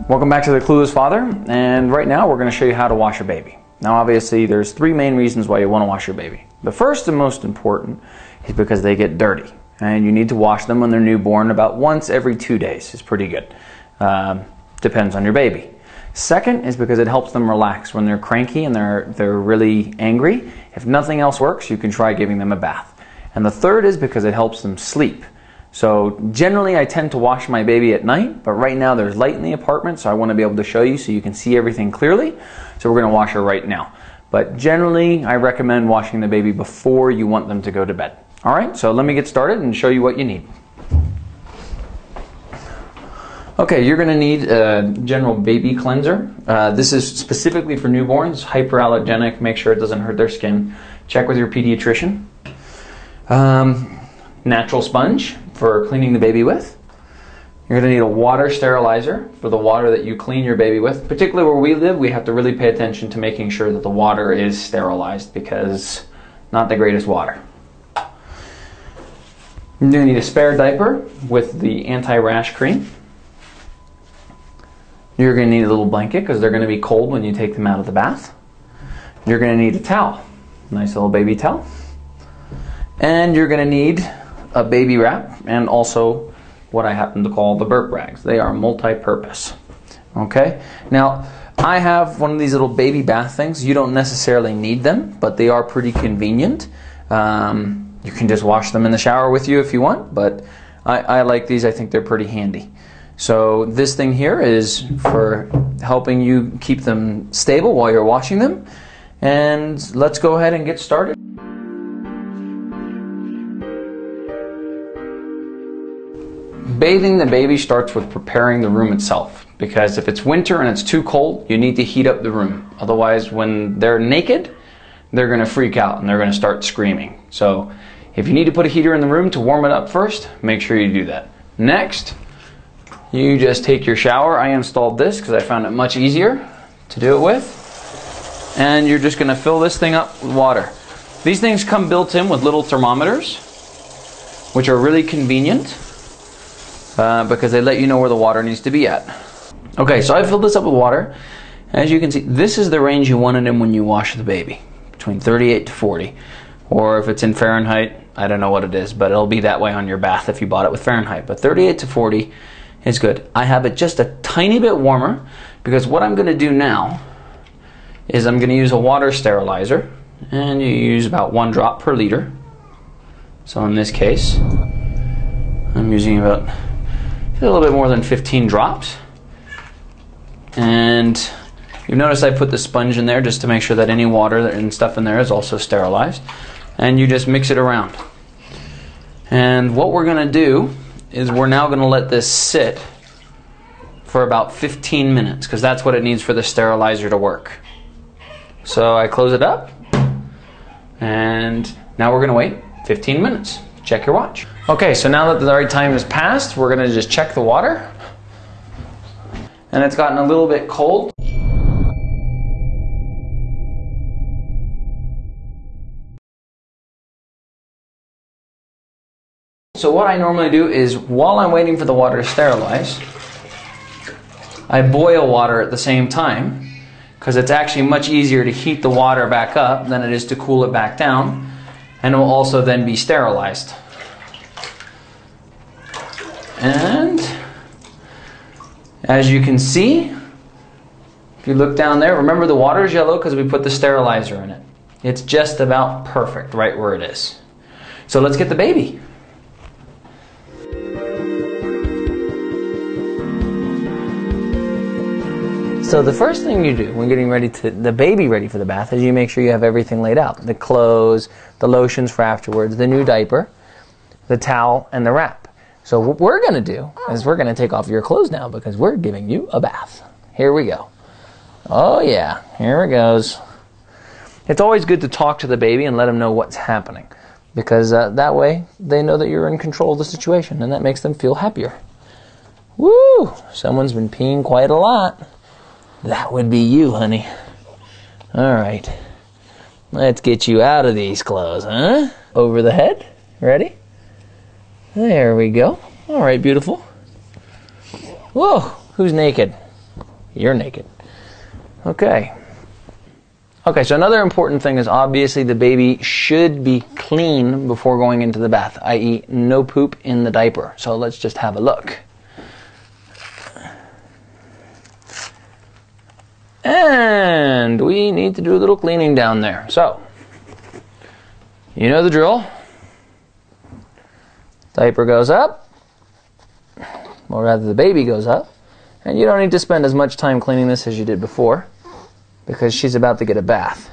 Welcome back to The Clueless Father, and right now we're going to show you how to wash a baby. Now obviously there's three main reasons why you want to wash your baby. The first and most important is because they get dirty, and you need to wash them when they're newborn about once every 2 days. It's pretty good. Depends on your baby. Second is because it helps them relax when they're cranky and they're really angry. If nothing else works, you can try giving them a bath. And the third is because it helps them sleep. So generally I tend to wash my baby at night, but right now there's light in the apartment, so I want to be able to show you so you can see everything clearly. So we're going to wash her right now. But generally I recommend washing the baby before you want them to go to bed. Alright, so let me get started and show you what you need. Okay, you're going to need a general baby cleanser. This is specifically for newborns, hyperallergenic, make sure it doesn't hurt their skin. Check with your pediatrician. Natural sponge for cleaning the baby with. You're going to need a water sterilizer for the water that you clean your baby with. Particularly where we live, we have to really pay attention to making sure that the water is sterilized because not the greatest water. You're going to need a spare diaper with the anti-rash cream. You're going to need a little blanket because they're going to be cold when you take them out of the bath. You're going to need a towel, nice little baby towel. And you're going to need a baby wrap and also what I happen to call the burp rags. They are multi-purpose. Okay? Now, I have one of these little baby bath things. You don't necessarily need them, but they are pretty convenient. You can just wash them in the shower with you if you want, but I like these. I think they're pretty handy. So this thing here is for helping you keep them stable while you're washing them. And let's go ahead and get started. Bathing the baby starts with preparing the room itself, because if it's winter and it's too cold, you need to heat up the room. Otherwise, when they're naked, they're going to freak out and they're going to start screaming. So if you need to put a heater in the room to warm it up first, make sure you do that. Next, you just take your shower. I installed this because I found it much easier to do it with. And you're just going to fill this thing up with water. These things come built in with little thermometers, which are really convenient. Because they let you know where the water needs to be at. Okay, so I filled this up with water. As you can see, this is the range you want it in when you wash the baby, between 38 to 40. Or if it's in Fahrenheit, I don't know what it is, but it'll be that way on your bath if you bought it with Fahrenheit. But 38 to 40 is good. I have it just a tiny bit warmer because what I'm going to do now is I'm going to use a water sterilizer, and you use about 1 drop per liter. So in this case, I'm using about a little bit more than 15 drops. And you've noticed I put the sponge in there just to make sure that any water and stuff in there is also sterilized. And you just mix it around. And what we're going to do is we're now going to let this sit for about 15 minutes because that's what it needs for the sterilizer to work. So I close it up, and now we're going to wait 15 minutes. Check your watch. Okay, so now that the right time has passed, we're going to just check the water. And it's gotten a little bit cold. So what I normally do is, while I'm waiting for the water to sterilize, I boil water at the same time, because it's actually much easier to heat the water back up than it is to cool it back down. And it will also then be sterilized. And as you can see, if you look down there, remember the water is yellow because we put the sterilizer in it. It's just about perfect right where it is. So let's get the baby. So the first thing you do when getting the baby ready for the bath is you make sure you have everything laid out. The clothes, the lotions for afterwards, the new diaper, the towel, and the wrap. So what we're going to do is we're going to take off your clothes now because we're giving you a bath. Here we go. Oh yeah, here it goes. It's always good to talk to the baby and let them know what's happening, because that way they know that you're in control of the situation, and that makes them feel happier. Woo! Someone's been peeing quite a lot. That would be you, honey. All right. Let's get you out of these clothes, huh? Over the head. Ready? There we go. All right, beautiful. Whoa, who's naked? you're naked. Okay. Okay, so another important thing is obviously the baby should be clean before going into the bath, i.e. no poop in the diaper. So let's just have a look. And we need to do a little cleaning down there. So, you know the drill. Diaper goes up, or rather the baby goes up, and you don't need to spend as much time cleaning this as you did before, because she's about to get a bath.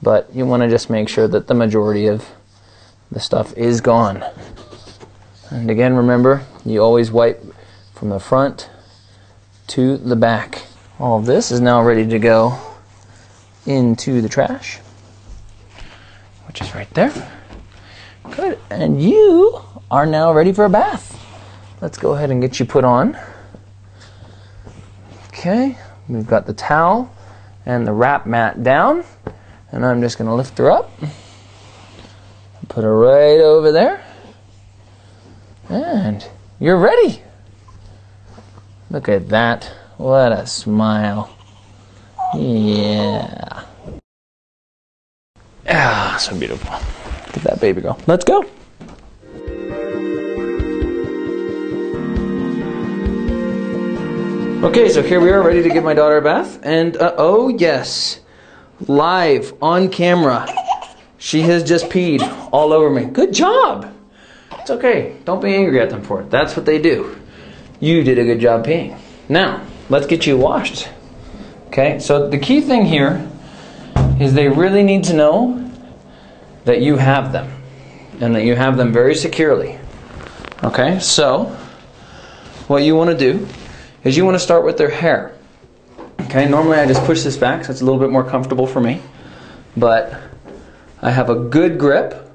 But you want to just make sure that the majority of the stuff is gone. And again, remember, you always wipe from the front to the back. All of this is now ready to go into the trash, which is right there. Good, and you are now ready for a bath. Let's go ahead and get you put on. Okay, we've got the towel and the wrap mat down, and I'm just going to lift her up, put her right over there, and you're ready. Look at that. What a smile. Yeah. Ah, so beautiful. Look at that baby girl. Let's go. Okay, so here we are ready to give my daughter a bath. And oh yes, live on camera, she has just peed all over me. Good job. It's okay. Don't be angry at them for it. That's what they do. You did a good job peeing. Now, let's get you washed. Okay, so the key thing here is they really need to know that you have them, and that you have them very securely. Okay, so what you want to do is you want to start with their hair. Okay, normally I just push this back so it's a little bit more comfortable for me, but I have a good grip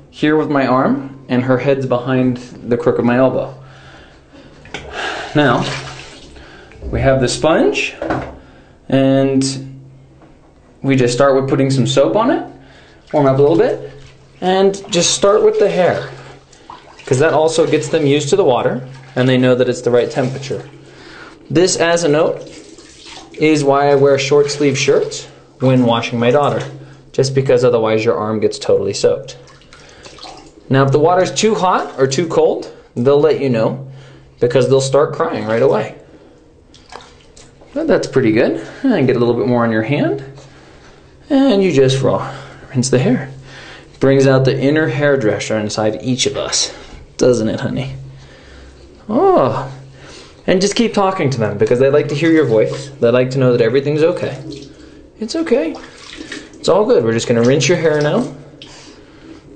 here with my arm, and her head's behind the crook of my elbow. Now, we have the sponge, and we just start with putting some soap on it, warm up a little bit, and just start with the hair, because that also gets them used to the water, and they know that it's the right temperature. This, as a note, is why I wear short sleeve shirts when washing my daughter, just because otherwise your arm gets totally soaked. Now, if the water's too hot or too cold, they'll let you know, because they'll start crying right away. But that's pretty good. And get a little bit more on your hand, and you just rinse the hair. Brings out the inner hairdresser inside each of us, doesn't it, honey? Oh, and just keep talking to them, because they like to hear your voice. They like to know that everything's okay. It's okay. It's all good. We're just going to rinse your hair now.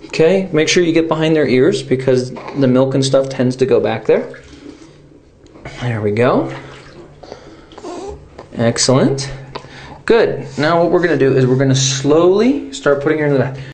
Okay, make sure you get behind their ears, because the milk and stuff tends to go back there. There we go. Excellent. Good. Now what we're going to do is we're going to slowly start putting her in the bath.